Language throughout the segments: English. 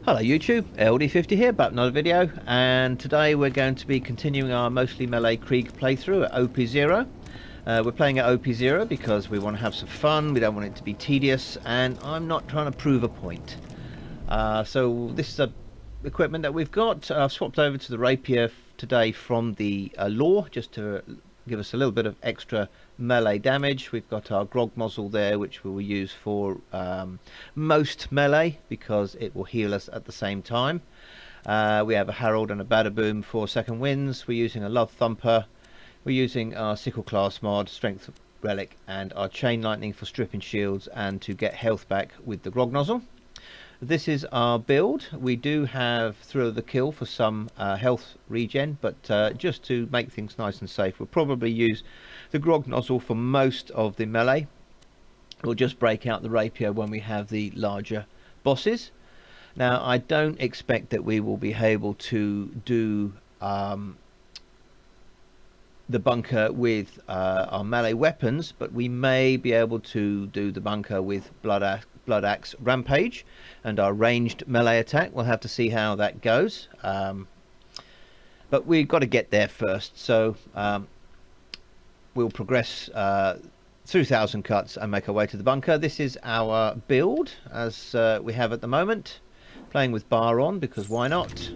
Hello YouTube, LD50 here, back with another video, and today we're going to be continuing our mostly melee Krieg playthrough at op0. We're playing at op0 because we want to have some fun, we don't want it to be tedious, and I'm not trying to prove a point. So this is the equipment that we've got. I've swapped over to the rapier today from the law, just to give us a little bit of extra melee damage. We've got our grog muzzle there, which we will use for most melee because it will heal us at the same time. We have a Herald and a Badaboom for second winds. We're using a Love Thumper. We're using our Sickle Class mod, Strength Relic, and our Chain Lightning for stripping shields and to get health back with the grog nozzle. This is our build. We do have Thrill of the Kill for some health regen, but just to make things nice and safe, we'll probably use the grog nozzle for most of the melee. We'll just break out the rapier when we have the larger bosses. Now, I don't expect that we will be able to do the bunker with our melee weapons, but we may be able to do the bunker with Blood Axe Rampage and our ranged melee attack. We'll have to see how that goes, but we've got to get there first, so we'll progress through 1,000 cuts and make our way to the bunker. This is our build as we have at the moment, playing with bar on because why not,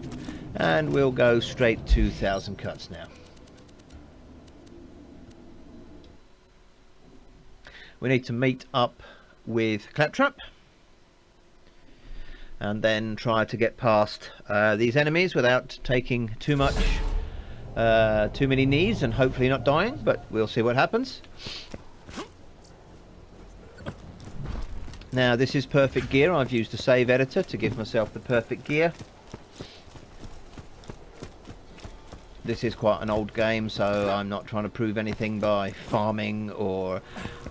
and we'll go straight to 1,000 cuts now. We need to meet up with Claptrap and then try to get past these enemies without taking too many knees and hopefully not dying, but we'll see what happens. Now, this is perfect gear. I've used a save editor to give myself the perfect gear. This is quite an old game, so I'm not trying to prove anything by farming or,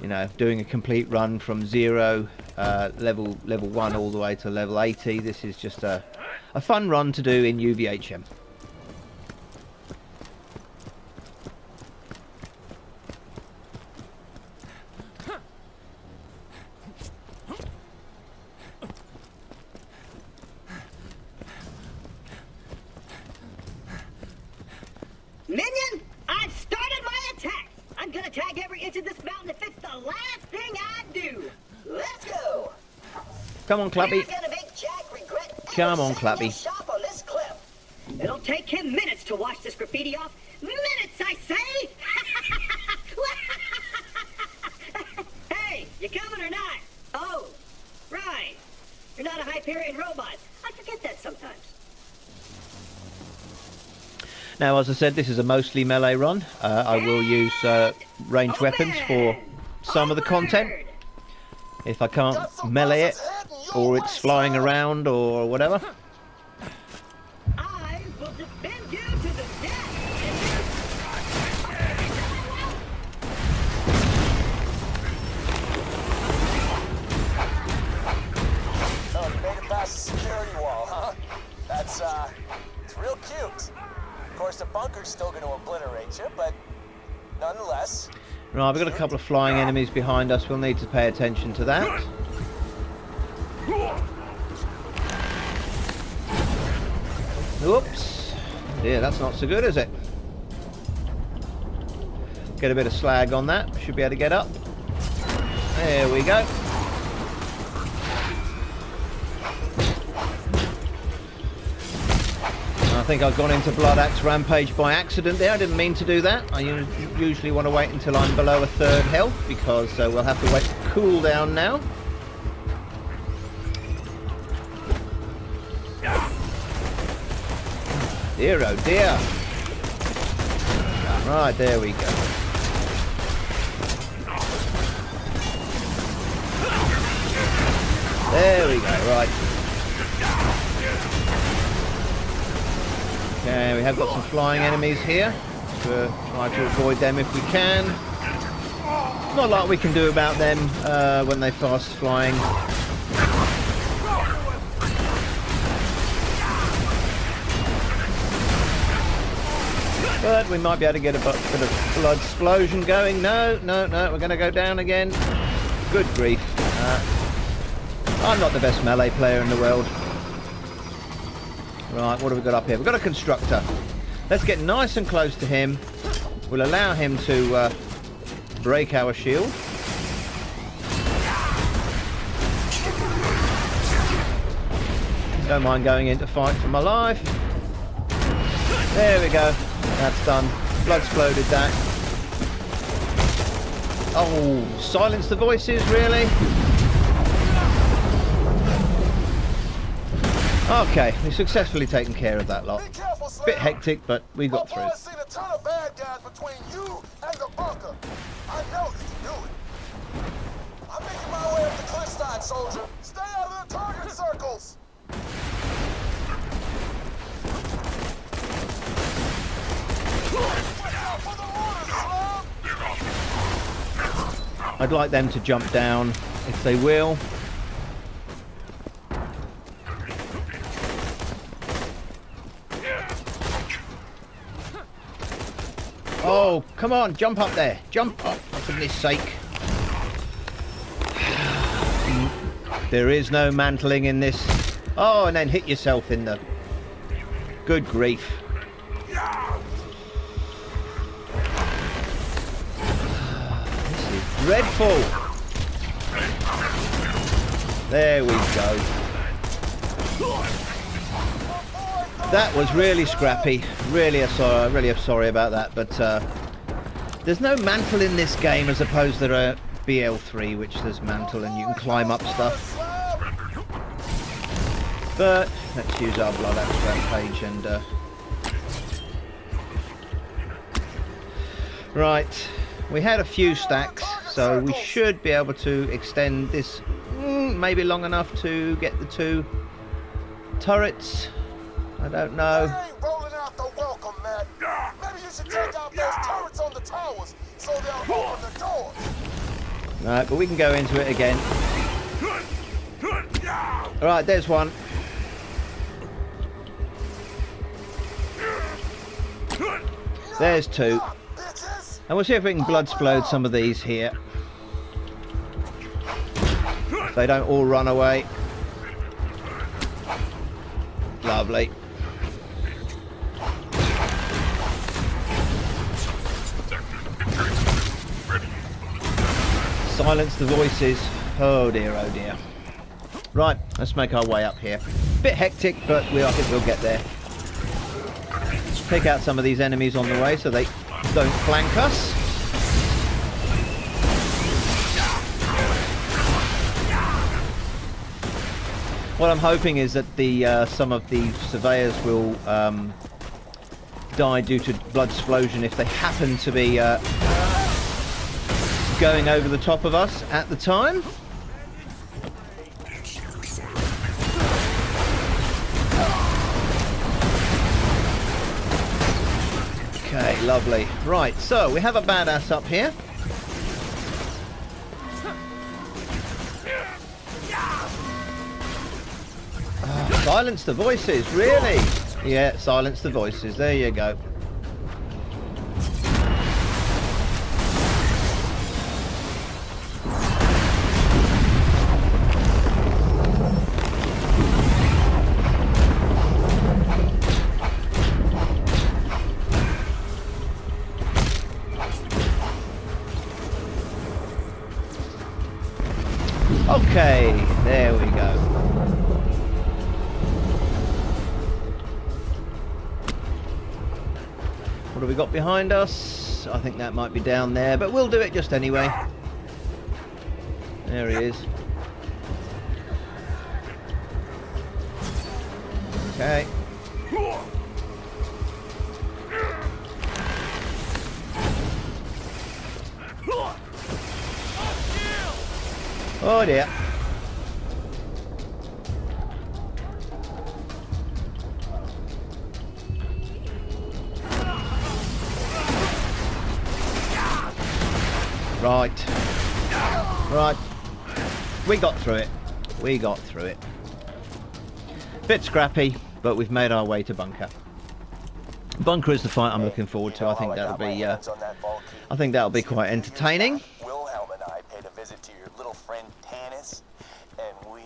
you know, doing a complete run from zero, level 1 all the way to level 80. This is just a fun run to do in UVHM. Minion, I've started my attack. I'm gonna tag every inch of this mountain if it's the last thing I do. Let's go. Come on, Clappy. We're gonna make Jack regret Come on, setting Clappy. his shop on this cliff. It'll take him minutes to wash this graffiti off. Minutes, I say. Hey, you coming or not? Oh, right. You're not a Hyperion robot. I forget that sometimes. Now, as I said, this is a mostly melee run. I will use ranged weapons for some of the content. If I can't melee it, or it's flying around, or whatever. I will defend you to the death. Oh, you made it past the security wall, huh? That's, it's real cute. Of course, the bunker's still going to obliterate you, but nonetheless... Right, we've got a couple of flying enemies behind us. We'll need to pay attention to that. Whoops. Yeah, that's not so good, is it? Get a bit of slag on that. Should be able to get up. There we go. I think I've gone into Blood Axe Rampage by accident there. I didn't mean to do that. I usually want to wait until I'm below a third health because we'll have to wait to cool down now. Dear oh dear. Right, there we go. There we go, right. Okay, we have got some flying enemies here. We'll try to avoid them if we can. Not a lot we can do about them when they're fast flying. But we might be able to get a bit of blood explosion going. No, we're going to go down again. Good grief. I'm not the best melee player in the world. Right, what have we got up here? We've got a constructor. Let's get nice and close to him. We'll allow him to break our shield. Don't mind going in to fight for my life. There we go. That's done. Blood exploded that. Oh, silence the voices, really? Okay, we've successfully taken care of that lot. Bit hectic, but we got through. I've seen a ton of bad guys between you and the bunker. I know you can do it. I'm making my way up the cliffside, soldier. Stay out of the target circles. I'd like them to jump down if they will. Oh, come on, jump up there. Jump up, for goodness sake. There is no mantling in this. Oh, and then hit yourself in the... Good grief. This is dreadful. There we go. That was really scrappy. Really sorry about that, but there's no mantle in this game as opposed to a BL3, which there's mantle and you can climb up stuff. But let's use our blood extract page and right, we had a few stacks, so we should be able to extend this maybe long enough to get the 2 turrets. I don't know. Ain't rolling out the welcome mat. Maybe you should take out those turrets on the towers so they'll open the doors. No, but we can go into it again. Alright, there's one. There's 2. And we'll see if we can blood explode some of these here. If they don't all run away. Lovely. Silence the voices. Oh dear, oh dear. Right, let's make our way up here. Bit hectic, but I think we'll get there. Take out some of these enemies on the way so they don't flank us. What I'm hoping is that the some of the surveyors will die due to blood explosion if they happen to be going over the top of us at the time. Okay, lovely. Right, so we have a badass up here. Silence the voices, really? Yeah, silence the voices. There you go. Okay, there we go. What have we got behind us? I think that might be down there, but we'll do it just anyway. There he is. Okay. Oh dear. Right. Right. We got through it. We got through it. Bit scrappy, but we've made our way to bunker. Bunker is the fight I'm looking forward to. I think that'll be I think that'll be quite entertaining. Wilhelm and I paid a visit to your little friend Tanis, and we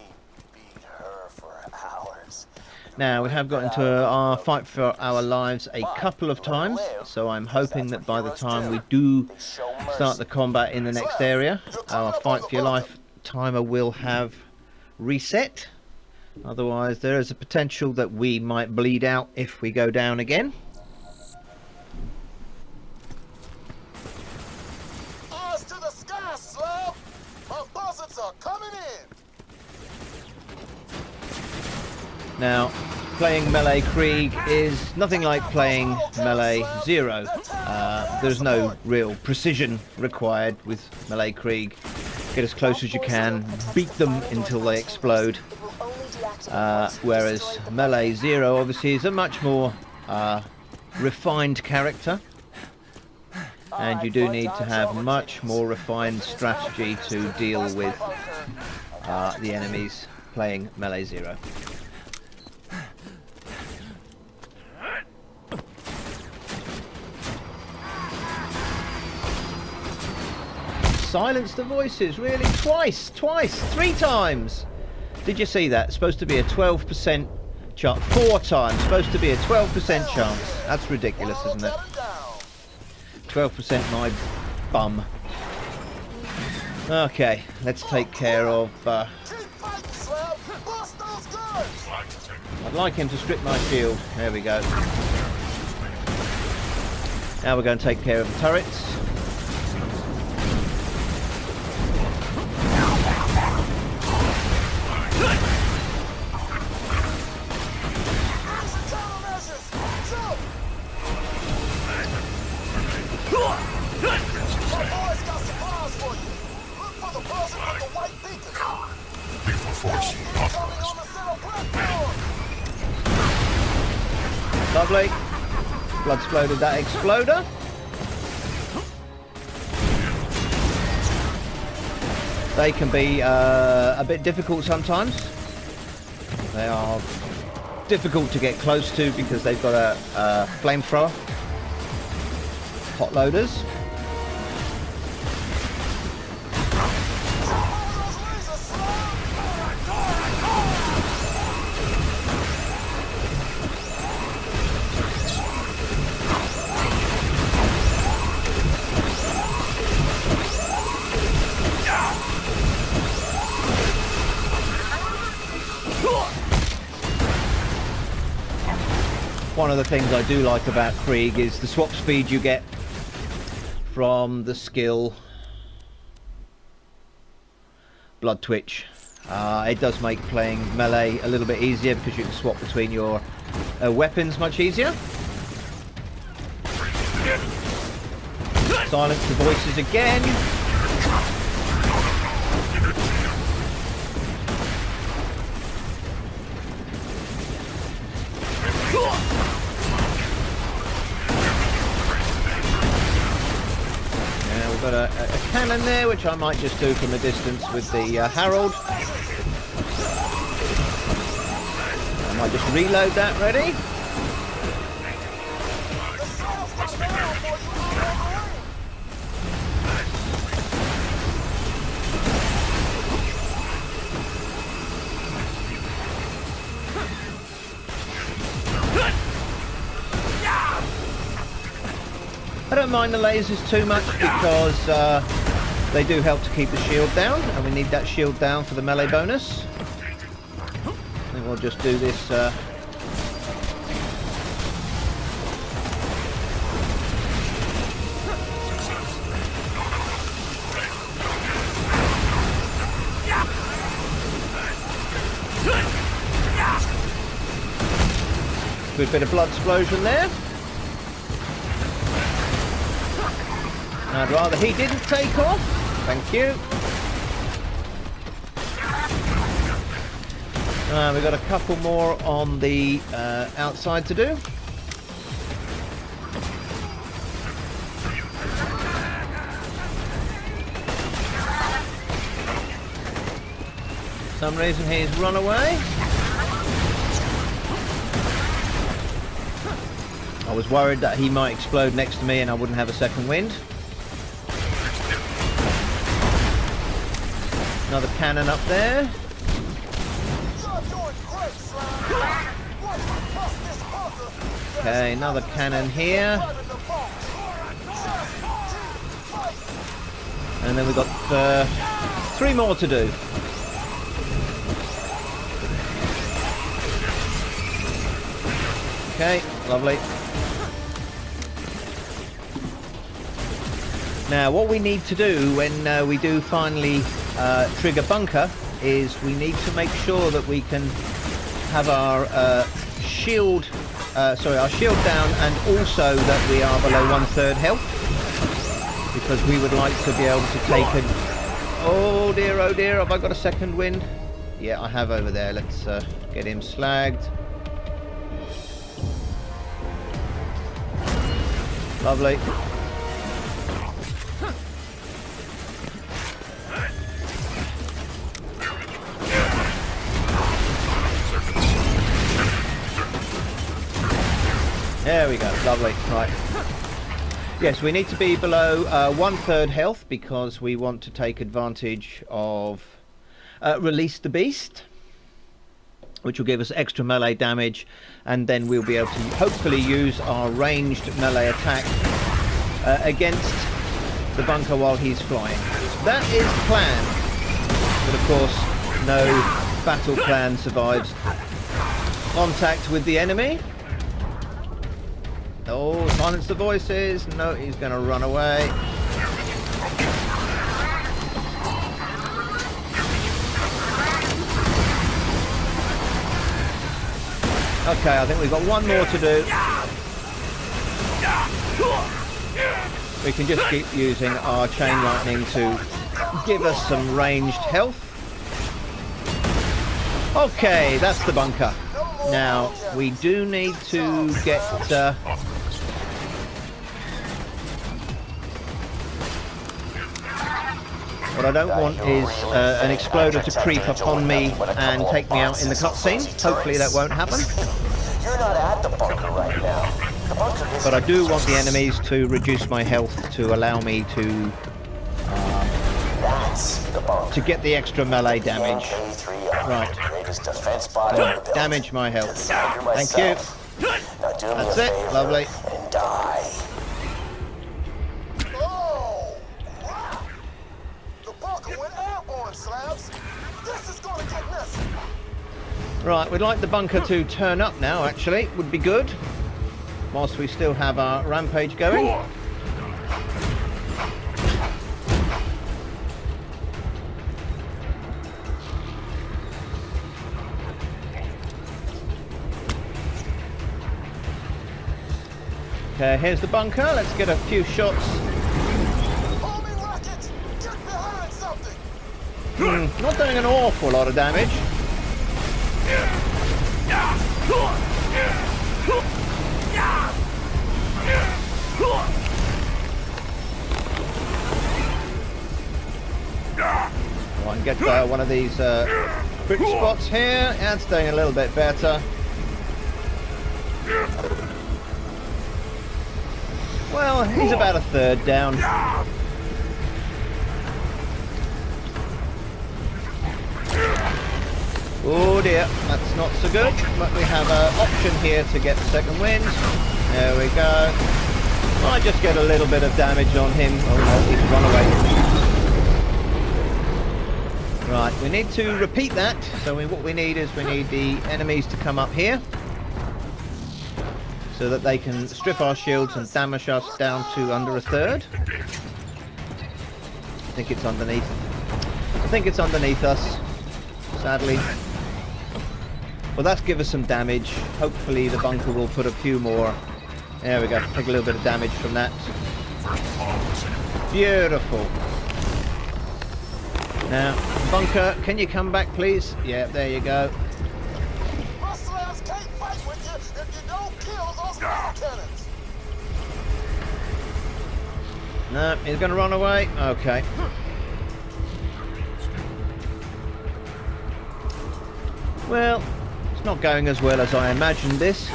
beat her for hours. Now, we have got into our fight for our lives a couple of times, so I'm hoping that by the time we do start the combat in the next area, our fight for your life timer will have reset. Otherwise, there is a potential that we might bleed out if we go down again. Eyes to the sky, Slav! My buzzards are coming in! Now, playing Melee Krieg is nothing like playing Melee Zero. There's no real precision required with Melee Krieg. Get as close as you can, beat them until they explode. Whereas Melee Zero obviously is a much more refined character. And you do need to have much more refined strategy to deal with the enemies playing Melee Zero. Silence the voices, really? Twice, 3 times! Did you see that? It's supposed to be a 12% chance. 4 times, supposed to be a 12% chance. That's ridiculous, isn't it? 12% my bum. Okay, let's take care of... I'd like him to strip my shield. There we go. Now we're going to take care of the turrets. Lovely. Blood exploded that exploder. They can be a bit difficult sometimes. They are difficult to get close to because they've got a flamethrower. Hot loaders. One of the things I do like about Krieg is the swap speed you get from the skill Blood Twitch. It does make playing melee a little bit easier because you can swap between your weapons much easier. Silence the voices again. Got a cannon there, which I might just do from a distance with the Herald. I might just reload that, ready? I don't mind the lasers too much because they do help to keep the shield down, and we need that shield down for the melee bonus. I think we'll just do this. Good bit of blood explosion there. I'd rather he didn't take off. Thank you. We've got a couple more on the outside to do. For some reason he's run away. I was worried that he might explode next to me and I wouldn't have a second wind. Another cannon up there. Okay, another cannon here. And then we've got 3 more to do. Okay, lovely. Now what we need to do when we do finally trigger bunker is we need to make sure that we can have our shield down, and also that we are below 1/3 health, because we would like to be able to take it. Oh dear, have I got a second wind? Yeah, I have over there. Let's get him slagged. Lovely. There we go, lovely, right. Yes, we need to be below 1/3 health because we want to take advantage of Release the Beast, which will give us extra melee damage, and then we'll be able to hopefully use our ranged melee attack against the bunker while he's flying. That is planned, but of course no battle plan survives contact with the enemy. Oh, silence the voices. No, he's going to run away. Okay, I think we've got 1 more to do. We can just keep using our chain lightning to give us some ranged health. Okay, that's the bunker. Now, we do need to get... what I don't want is an exploder to creep up on me and take me out in the cutscene. Hopefully that won't happen. You're not at the bunker right now. The bunker is. But I do want the enemies to reduce my health to allow me to That's the bunker. to get the extra melee damage. Right. Damage my health. Thank you. That's it. Lovely. And die. Oh! The bunker went airborne, Slabs. This is gonna get messy. Right, we'd like the bunker to turn up now, actually. Would be good. Whilst we still have our rampage going. Okay, here's the bunker. Let's get a few shots. Homing rockets, get behind something. Not doing an awful lot of damage. I can get one of these quick spots here. And it's doing a little bit better. Well, he's about 1/3 down. Oh dear, that's not so good. But we have an option here to get the second wind. There we go. I just get a little bit of damage on him. Oh no, he's run away. Right, we need to repeat that. So what we need is we need the enemies to come up here, so that they can strip our shields and damage us down to under 1/3. I think it's underneath. I think it's underneath us, sadly. Well, that's give us some damage. Hopefully the bunker will put a few more. There we go. Take a little bit of damage from that. Beautiful. Now, bunker, can you come back, please? Yeah, there you go. My Slabs can't fight with you if you don't kill those missile cannons. No, he's going to run away. Okay. Well, it's not going as well as I imagined this.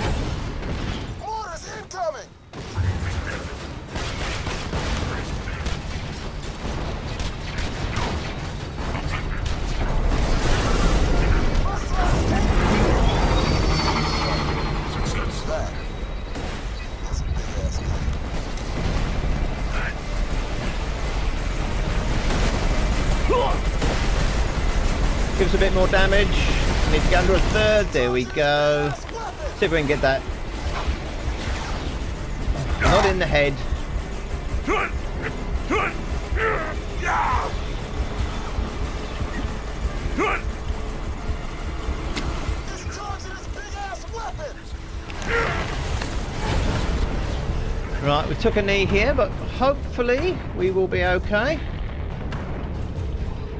Orders incoming. My Slabs can't. us a bit more damage. Need to go under a third. There we go. See if we can get that. Not in the head. Right, we took a knee here, but hopefully we will be okay.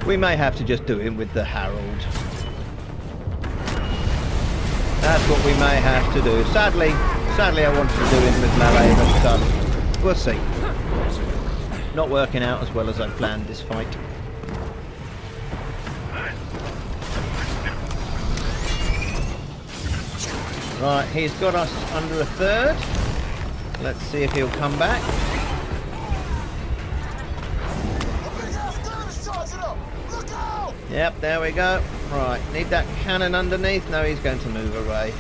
We may have to just do him with the Herald. That's what we may have to do. Sadly I wanted to do him with melee, but we'll see. Not working out as well as I planned this fight. Right, he's got us under a third. Let's see if he'll come back. Yep, there we go. Right, need that cannon underneath. No, he's going to move away.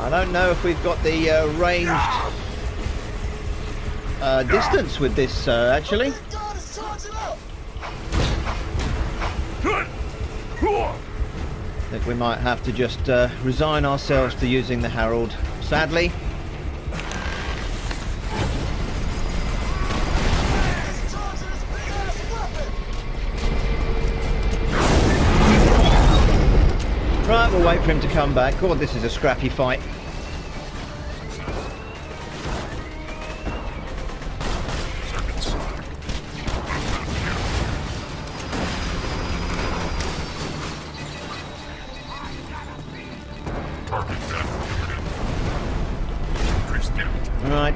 I don't know if we've got the ranged distance with this, actually. I think we might have to just resign ourselves to using the Herald, sadly. Right, we'll wait for him to come back. God, this is a scrappy fight. Right.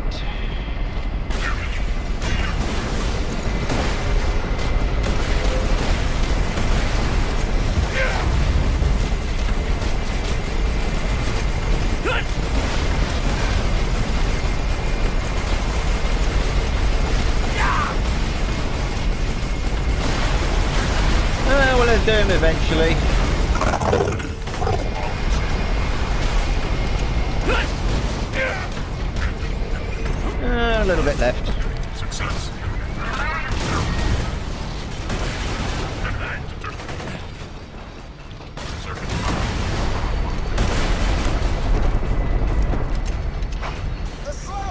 Well, let's do him eventually. A little bit left. Success.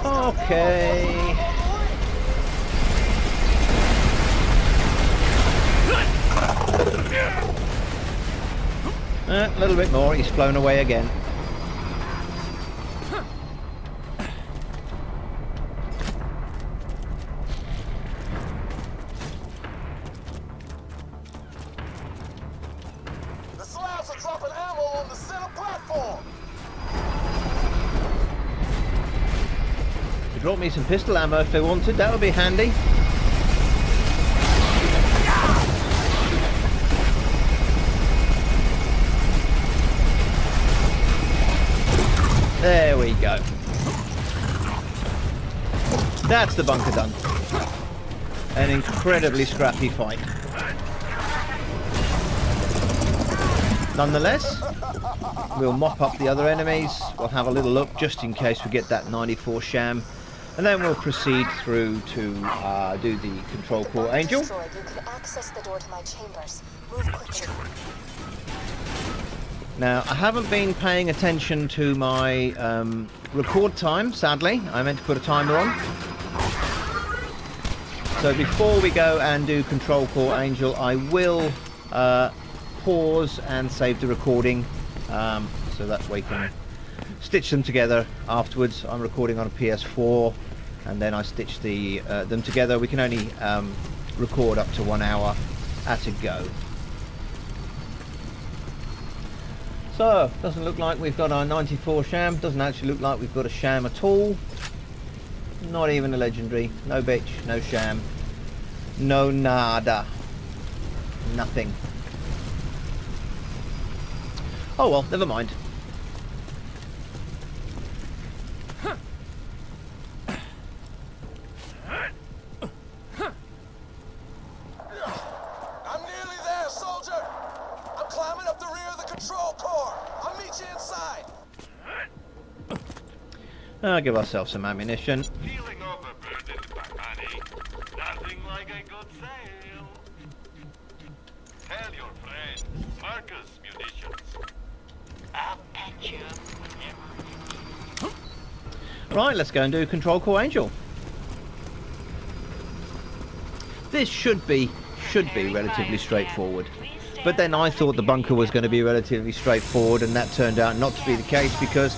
Okay. A little bit more. He's flown away again. Drop me some pistol ammo if they wanted, that would be handy. There we go. That's the bunker done. An incredibly scrappy fight. Nonetheless, we'll mop up the other enemies. We'll have a little look just in case we get that 94 sham. And then we'll proceed through to do the control core angel. You can access the door to my chambers. Move quickly. Now, I haven't been paying attention to my record time, sadly. I meant to put a timer on. So before we go and do control core angel, I will pause and save the recording so that we can stitch them together afterwards. I'm recording on a PS4 and then I stitch them together. We can only record up to 1 hour at a go. So, doesn't look like we've got our 94 sham. Doesn't actually look like we've got a sham at all. Not even a legendary. No bitch, no sham. No nada. Nothing. Oh well, never mind. I'm nearly there, soldier. I'll give ourselves some ammunition. Feeling overburdened by money. Nothing like a good sale. Tell your friend, Marcus Munitions. I'll patch you up whenever. Right, let's go and do Control Core Angel. This should be relatively straightforward. But then I thought the bunker was going to be relatively straightforward, and that turned out not to be the case because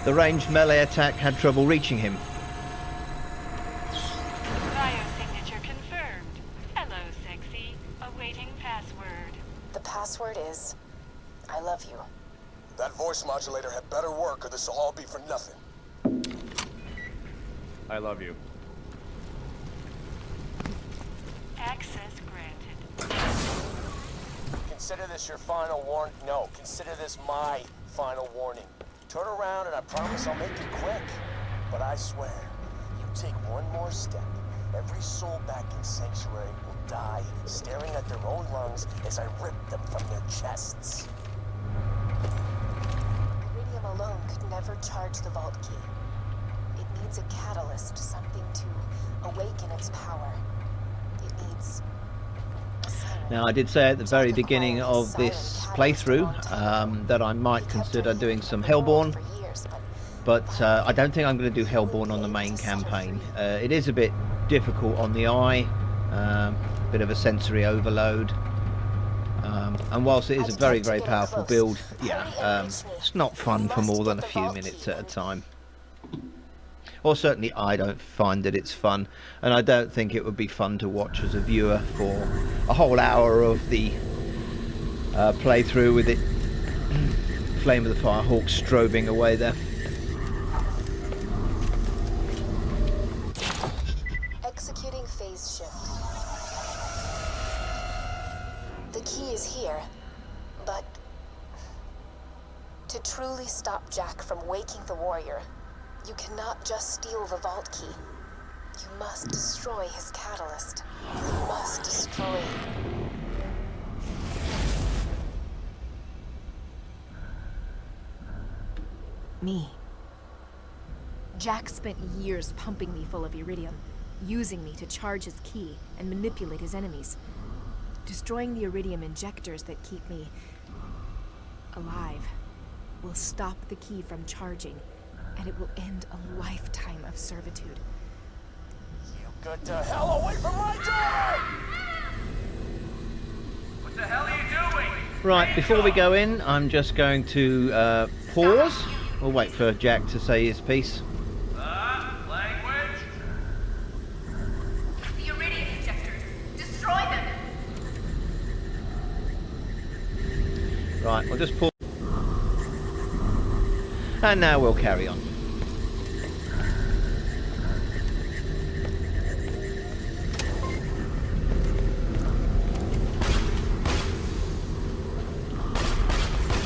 the ranged melee attack had trouble reaching him. Biosignature confirmed. Hello, sexy. Awaiting password. The password is, I love you. That voice modulator had better work or this will all be for nothing. I love you. Access granted. Consider this your final warning. No, consider this my final warning. Turn around and I promise I'll make it quick. But I swear, you take one more step, every soul back in Sanctuary will die staring at their own lungs as I rip them from their chests. Iridium alone could never charge the vault key. It needs a catalyst, something to awaken its power. It needs a siren. Now, I did say at the very beginning of this playthrough that I might consider doing some Hellborn, but I don't think I'm going to do Hellborn on the main campaign. It is a bit difficult on the eye, bit of a sensory overload, and whilst it is a very, very powerful build, yeah, it's not fun for more than a few minutes at a time. Or certainly I don't find that it's fun, and I don't think it would be fun to watch as a viewer for a whole hour of the playthrough with it Flame of the Firehawk strobing away there. Executing phase shift. The key is here, but to truly stop Jack from waking the warrior, you cannot just steal the vault key. You must destroy his catalyst. You must destroy... Me. Jack spent years pumping me full of iridium, using me to charge his key and manipulate his enemies. Destroying the iridium injectors that keep me alive will stop the key from charging, and it will end a lifetime of servitude. You get the hell away from my door! What the hell are you doing? Right, before we go in, I'm just going to pause. We'll wait for Jack to say his piece. Language? The iridium injectors. Destroy them. Right, we'll just pause. And now we'll carry on.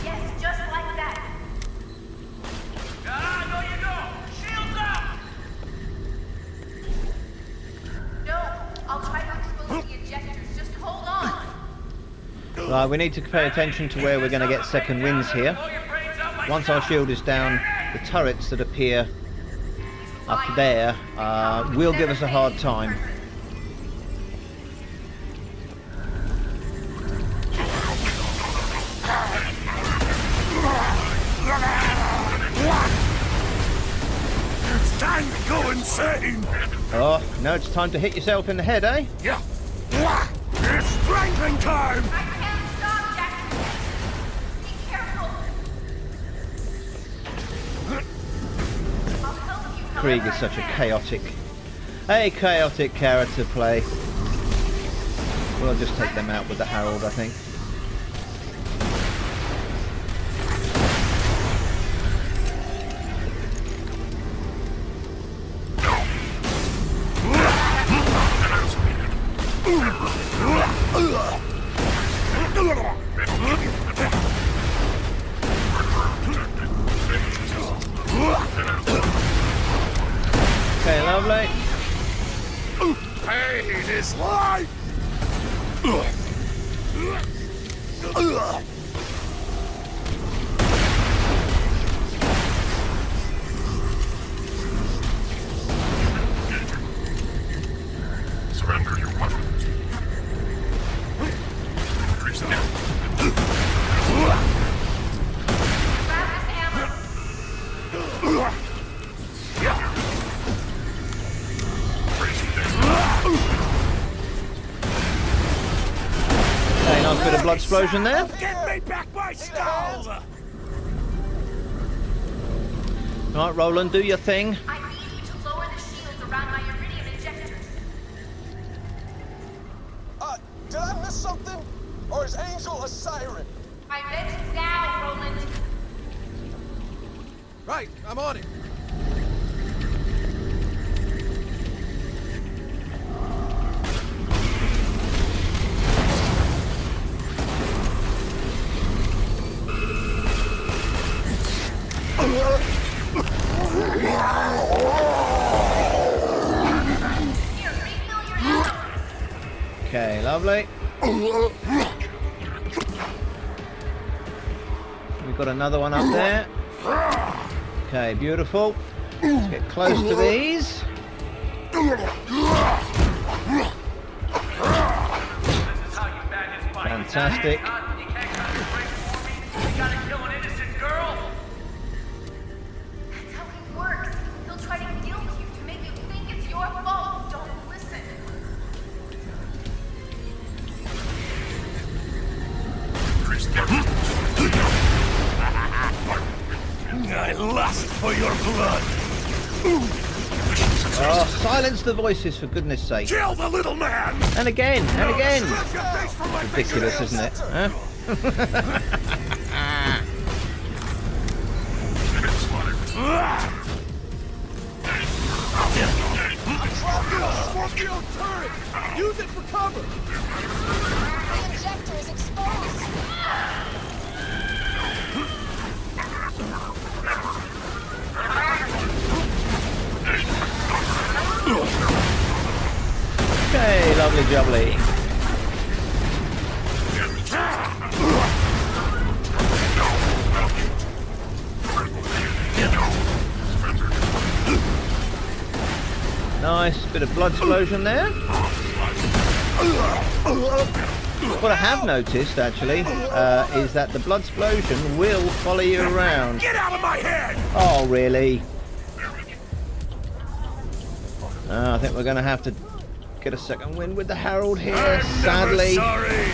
Yes, just like that. No, you don't. Shields up! No, I'll try to expose the injectors. Just hold on. Right, we need to pay attention to where we're going to get second winds here. Once our shield is down, the turrets that appear up there will give us a hard time. It's time to go insane! Oh, no, it's time to hit yourself in the head, eh? Yeah! It's strangling time! I can't stop, Jack. Be careful. I'll help you. Krieg however is such I a can. chaotic character to play. We'll just take them out with the Herald, I think. Okay, lovely. Pain is life! blood explosion there. Give me back my skull! Right, Roland, do your thing. I need you to lower the shields around my iridium injectors. Did I miss something? Or is Angel a siren? I meant now, Roland. Right, I'm on it. Here, refill your ammo. Okay, lovely. We've got another one up there. Okay, beautiful. Let's get close to these. This is how you bandits fight. Fantastic. You can't concentrate for me. You gotta kill an innocent girl. That's how he works. He'll try to guilt you to make you think it's your fault. Don't listen. I lust for your blood. Oh, silence the voices, for goodness sake. Kill the little man. And again, and again. Stretch your face from my Ridiculous, isn't it? Huh? Drop you a Scorpio turret. Use it for cover. The injector is exposed. Okay, lovely jubbly. Nice bit of blood explosion there. What I have noticed, actually, is that the blood explosion will follow you around. Get out of my head. Oh, really? I think we're going to have to get a second win with the Herald here, sadly. Sorry.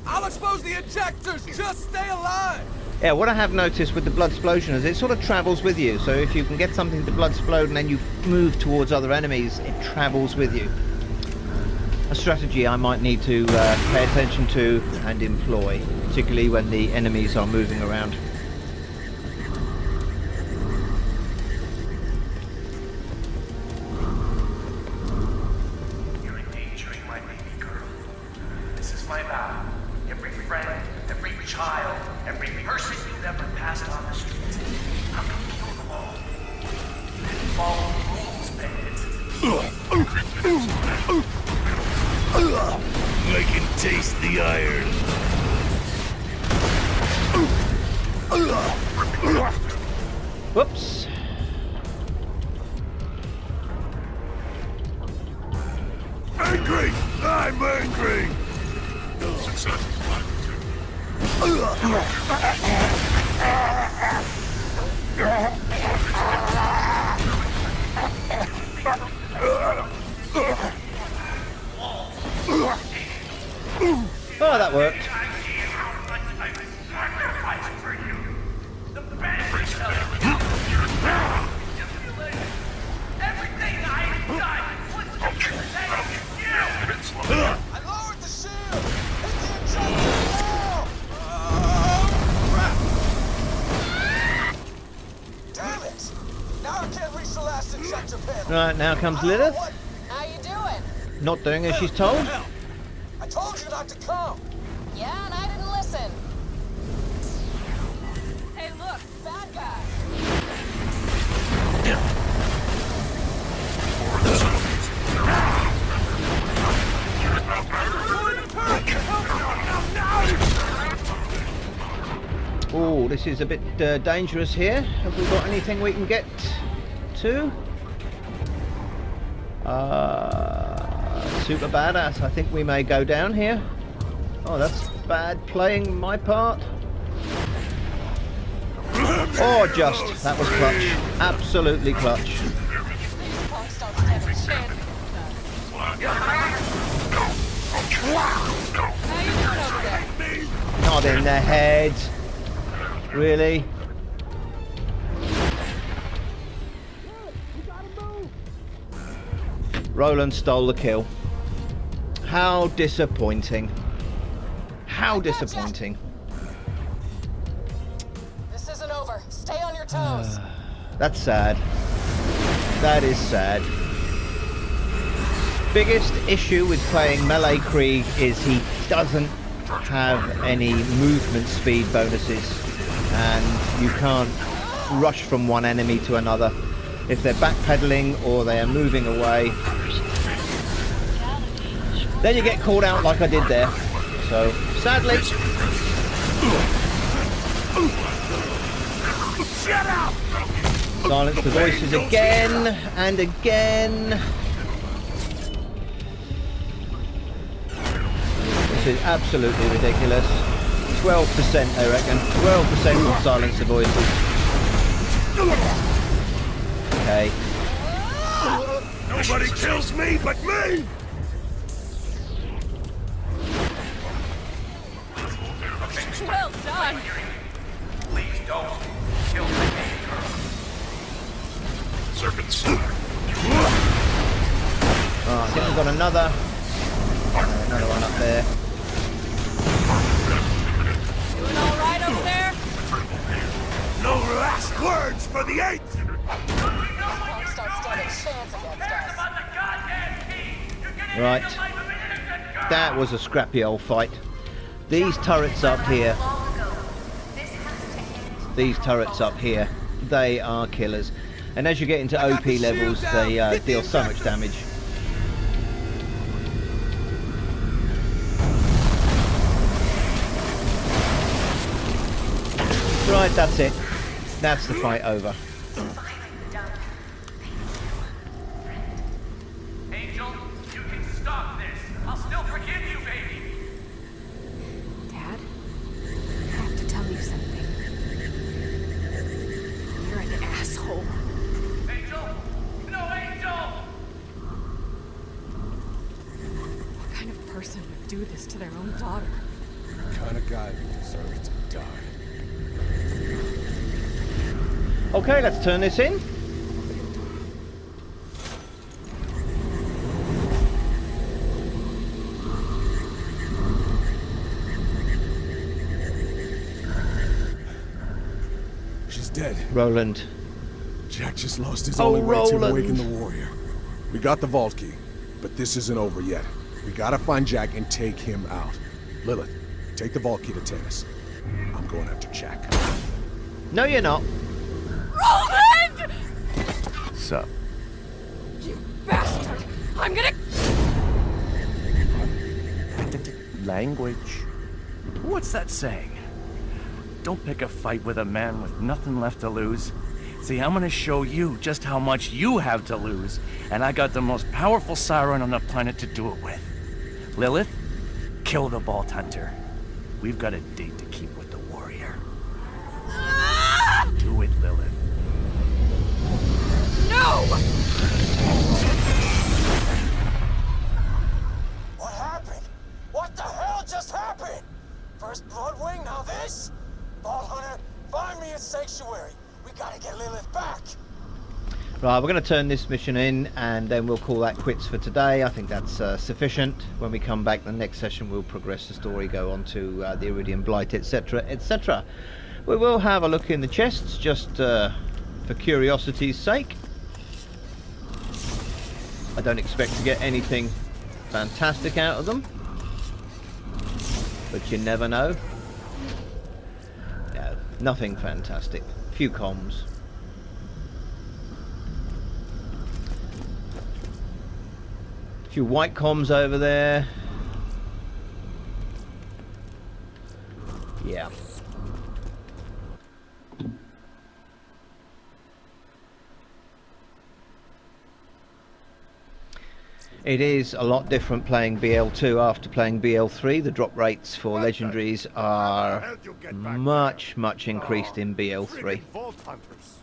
I'll expose the injectors. Just stay alive. Yeah, what I have noticed with the blood explosion is it sort of travels with you. So if you can get something to blood explode and then you move towards other enemies, it travels with you. A strategy I might need to pay attention to and employ, particularly when the enemies are moving around. You're endangering my baby girl. This is my vow. Every friend, every child, every person you've ever passed on the street, I'm gonna kill them all. Follow the rules, bandit. I can taste the iron. Whoops. Angry! I'm angry! Oh, that worked. I lowered the shield! Hit the injector now! Oh, crap! Damn it! Now I can't reach the last injector panel. Right, now comes Lilith. How you doing? Not doing as she's told. I told you not to come! Yeah, and I didn't listen. Hey, look. Bad guy. Oh, this is a bit dangerous here. Have we got anything we can get to? Super badass. I think we may go down here. Oh, that's bad playing my part. Oh, just. That was clutch. Absolutely clutch. These punks don't stand a chance against us. How you Not in the head. Really? Roland stole the kill. How disappointing. How disappointing. This isn't over. Stay on your toes. That's sad. That is sad. Biggest issue with playing melee Krieg is he doesn't have any movement speed bonuses, and you can't rush from one enemy to another. If they're backpedaling or they are moving away, then you get called out like I did there. So, sadly. Silence the voices again and again. This is absolutely ridiculous. 12%, I reckon. 12% will silence the voices. Okay. Nobody kills me but me! Well done. Please don't kill me, girl. Serpents. Right, I think we've got another one up there. Doing all right over there? No last words for the 8th! Punks don't stand a chance against us. Right. That was a scrappy old fight. These turrets up here, they are killers. And as you get into OP levels, they deal so much damage. Right, that's it. That's the fight over. Angel, you can stop this. I'll still forgive you, baby. Dad, I have to tell you something. You're an asshole. Angel? No, Angel! What kind of person would do this to their own daughter? The kind of guy who deserves to die. Okay, let's turn this in. She's dead. Roland. Jack just lost his Oh, only way to Roland. awaken the warrior. We got the vault key, but this isn't over yet. We gotta find Jack and take him out. Lilith, take the vault key to Tanis. I'm going after Jack. No, you're not. Roland! Sup? You bastard! I'm gonna... Language. What's that saying? Don't pick a fight with a man with nothing left to lose. See, I'm gonna show you just how much you have to lose, and I got the most powerful siren on the planet to do it with. Lilith, kill the Vault Hunter. We've got a date to keep with the warrior. Do it, Lilith. No! What happened? What the hell just happened? First Bloodwing, now this? Vault Hunter, find me a sanctuary. We gotta get Lilith back. Right, we're going to turn this mission in and then we'll call that quits for today. I think that's sufficient. When we come back the next session, we'll progress the story, go on to the Iridium Blight, etc, etc. We will have a look in the chests just for curiosity's sake. I don't expect to get anything fantastic out of them, but you never know. No, nothing fantastic. Few comms. Few white comms over there. Yeah. It is a lot different playing BL2 after playing BL3. The drop rates for legendaries are much increased in BL3. Vault hunters.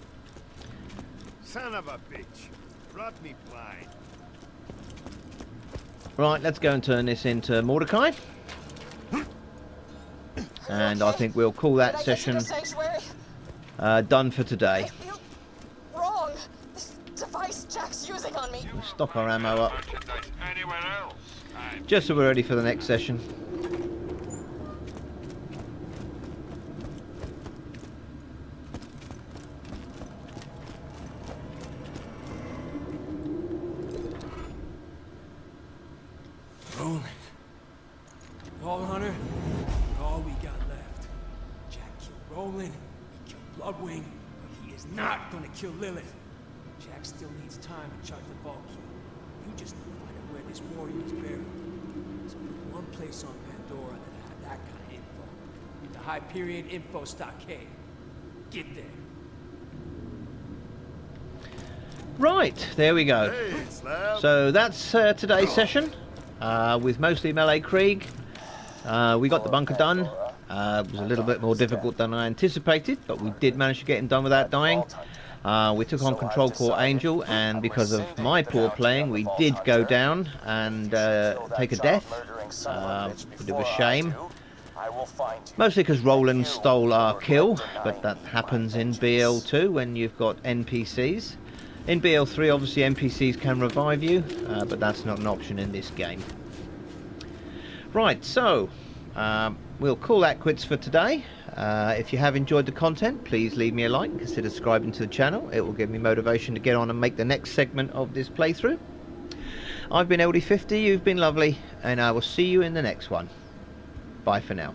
Son of a bitch. Brought me blind. Right, let's go and turn this into Mordecai. and I think we'll call that session done for today. I feel wrong. This device Jack's using on me. We'll stock our ammo up, just so we're ready for the next session. Roland. Paul Hunter, all we got left. Jack killed Roland, he killed Bloodwing, but he is not gonna kill Lilith. Jack still needs time to chart the vault key. You just need to find out where this warrior is buried. There's only one place on Pandora that had that kind of info. The Hyperion Info Stockade. Get there. Right, there we go. So that's today's session with mostly melee Krieg. We got the bunker done. It was a little bit more difficult than I anticipated, but we did manage to get him done without dying. We took on Control Core Angel, and because of my poor playing, we did go down and take a death. Bit of a shame. Mostly because Roland stole our kill, but that happens in BL2 when you've got NPCs. In BL3, obviously NPCs can revive you, but that's not an option in this game. Right, so we'll call that quits for today. If you have enjoyed the content, please leave me a like and consider subscribing to the channel. It will give me motivation to get on and make the next segment of this playthrough. I've been LD50, you've been lovely, and I will see you in the next one. Bye for now.